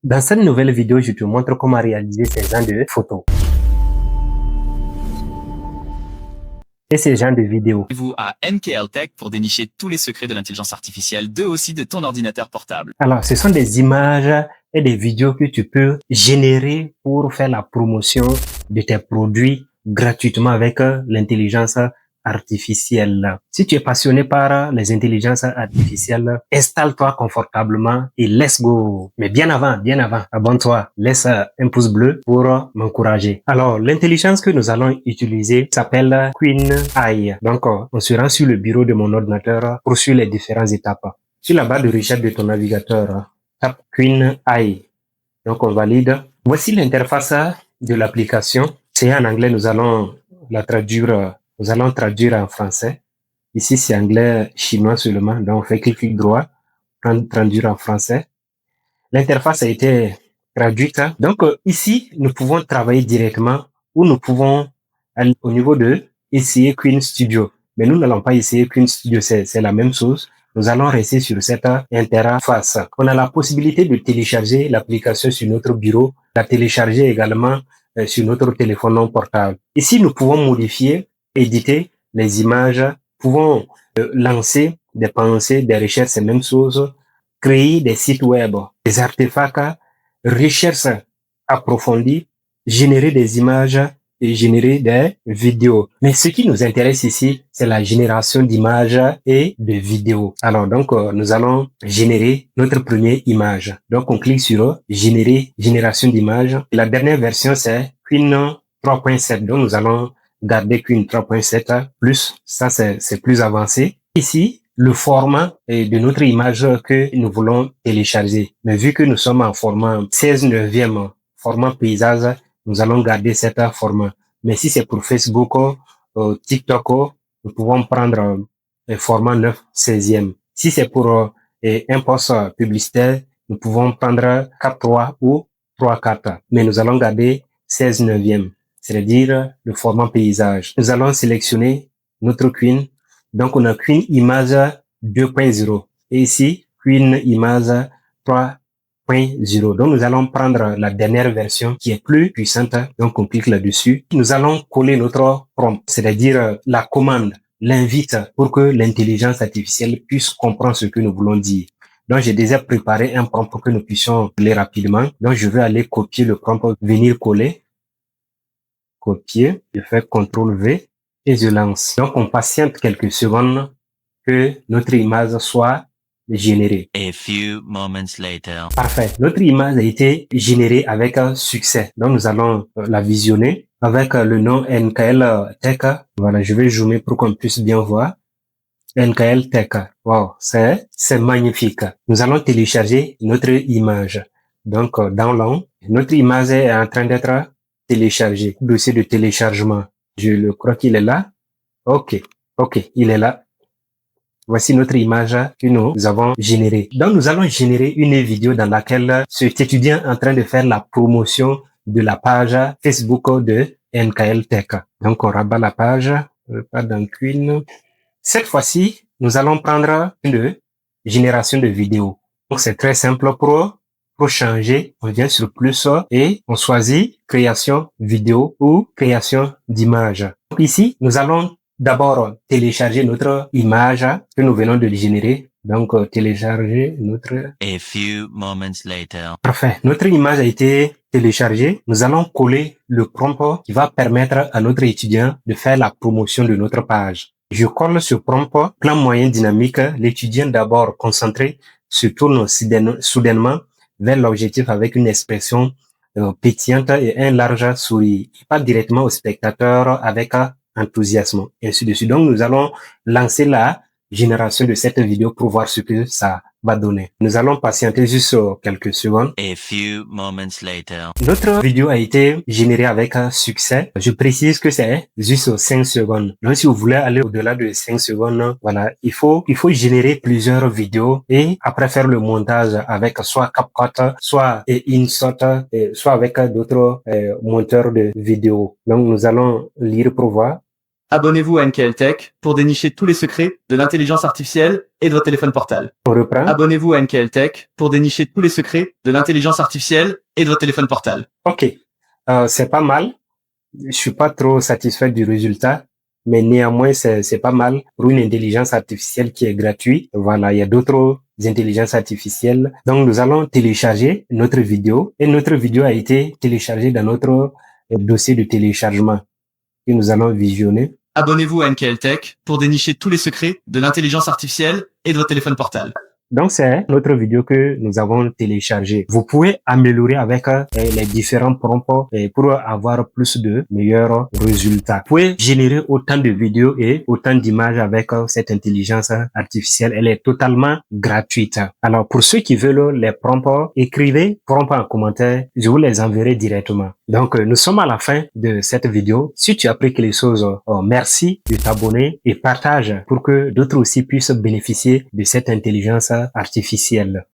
Dans cette nouvelle vidéo, je te montre comment réaliser ces genres de photos et ces genres de vidéos. Vous à NKL Tech pour dénicher tous les secrets de l'intelligence artificielle, de aussi de ton ordinateur portable. Alors, ce sont des images et des vidéos que tu peux générer pour faire la promotion de tes produits gratuitement avec l'intelligence artificielle. Si tu es passionné par les intelligences artificielles, installe-toi confortablement et let's go. Mais bien avant, abonne-toi, laisse un pouce bleu pour m'encourager. Alors, l'intelligence que nous allons utiliser s'appelle Queen AI. Donc, on se rend sur le bureau de mon ordinateur pour suivre les différentes étapes. Sur la barre de recherche de ton navigateur, tape Queen AI. Donc, on valide. Voici l'interface de l'application. C'est en anglais, nous allons traduire en français. Ici, c'est anglais, chinois seulement. Donc, on fait clic droit, traduire en français. L'interface a été traduite. Donc, ici, nous pouvons travailler directement ou nous pouvons aller au niveau de essayer Queen Studio. Mais nous n'allons pas essayer Queen Studio, c'est la même chose. Nous allons rester sur cette interface. On a la possibilité de télécharger l'application sur notre bureau, la télécharger également sur notre téléphone portable. Ici, nous pouvons modifier, éditer les images, pouvons lancer des pensées, des recherches, c'est la même chose, créer des sites web, des artefacts, recherches approfondies, générer des images et générer des vidéos. Mais ce qui nous intéresse ici, c'est la génération d'images et de vidéos. Alors donc, nous allons générer notre première image. Donc, on clique sur génération d'images. La dernière version, c'est Queen 3.7. Donc, nous allons garder Queen 3.7 plus. Ça, c'est plus avancé. Ici, le format de notre image que nous voulons télécharger. Mais vu que nous sommes en format 16/9, format paysage, nous allons garder cet format. Mais si c'est pour Facebook, TikTok, nous pouvons prendre le format 9/16. Si c'est pour un post publicitaire, nous pouvons prendre 4.3 ou 3.4. Mais nous allons garder 16/9, c'est-à-dire le format paysage. Nous allons sélectionner notre Queen. Donc, on a Queen Image 2.0 et ici, Queen Image 3.0. Donc, nous allons prendre la dernière version qui est plus puissante. Donc, on clique là-dessus. Nous allons coller notre prompt, c'est-à-dire la commande, l'invite pour que l'intelligence artificielle puisse comprendre ce que nous voulons dire. Donc, j'ai déjà préparé un prompt pour que nous puissions coller rapidement. Donc, je vais aller copier le prompt, venir coller. Copier, je fais CTRL V et je lance. Donc, on patiente quelques secondes que notre image soit générée. A few moments later. Parfait. Notre image a été générée avec un succès. Donc, nous allons la visionner avec le nom NKL Tech. Voilà, je vais zoomer pour qu'on puisse bien voir. NKL Tech. Wow, c'est magnifique. Nous allons télécharger notre image. Donc, download. Notre image est en train d'être téléchargée. Dossier de téléchargement. Je le crois qu'il est là. OK, il est là. Voici notre image que nous avons générée. Donc, nous allons générer une vidéo dans laquelle cet étudiant est en train de faire la promotion de la page Facebook de NKL Tech. Donc, on rabat la page, pas dans Queen. Cette fois-ci, nous allons prendre une génération de vidéos. Donc, c'est très simple pour changer. On vient sur plus et on choisit création vidéo ou création d'image. Donc, ici, nous allons d'abord télécharger notre image que nous venons de générer. Donc, télécharger notre... A few moments later. Parfait. Notre image a été téléchargée. Nous allons coller le prompt qui va permettre à notre étudiant de faire la promotion de notre page. Je colle ce prompt, plan moyen dynamique. L'étudiant d'abord concentré se tourne soudainement vers l'objectif avec une expression pétillante et un large sourire. Pas directement au spectateur avec enthousiasme, et ainsi de suite. Donc, nous allons lancer la génération de cette vidéo pour voir ce que ça va donner. Nous allons patienter juste quelques secondes. A few moments later. Notre vidéo a été générée avec un succès. Je précise que c'est juste 5 secondes. Donc, si vous voulez aller au-delà de 5 secondes, voilà, il faut générer plusieurs vidéos et après faire le montage avec soit CapCut, soit InShot, soit avec d'autres monteurs de vidéos. Donc, nous allons lire pour voir. Abonnez-vous à NKL Tech pour dénicher tous les secrets de l'intelligence artificielle et de votre téléphone portable. On reprend. Abonnez-vous à NKL Tech pour dénicher tous les secrets de l'intelligence artificielle et de votre téléphone portable. Ok, c'est pas mal. Je suis pas trop satisfait du résultat, mais néanmoins c'est pas mal pour une intelligence artificielle qui est gratuite. Voilà, il y a d'autres intelligences artificielles. Donc nous allons télécharger notre vidéo et notre vidéo a été téléchargée dans notre dossier de téléchargement que nous allons visionner. Abonnez-vous à NKL Tech pour dénicher tous les secrets de l'intelligence artificielle et de votre téléphone portable. Donc, c'est notre vidéo que nous avons téléchargée. Vous pouvez améliorer avec les différents prompts pour avoir plus de meilleurs résultats. Vous pouvez générer autant de vidéos et autant d'images avec cette intelligence artificielle. Elle est totalement gratuite. Alors, pour ceux qui veulent les prompts, écrivez prompts en commentaire. Je vous les enverrai directement. Donc, nous sommes à la fin de cette vidéo. Si tu as appris quelque chose, merci de t'abonner et partage pour que d'autres aussi puissent bénéficier de cette intelligence artificielle.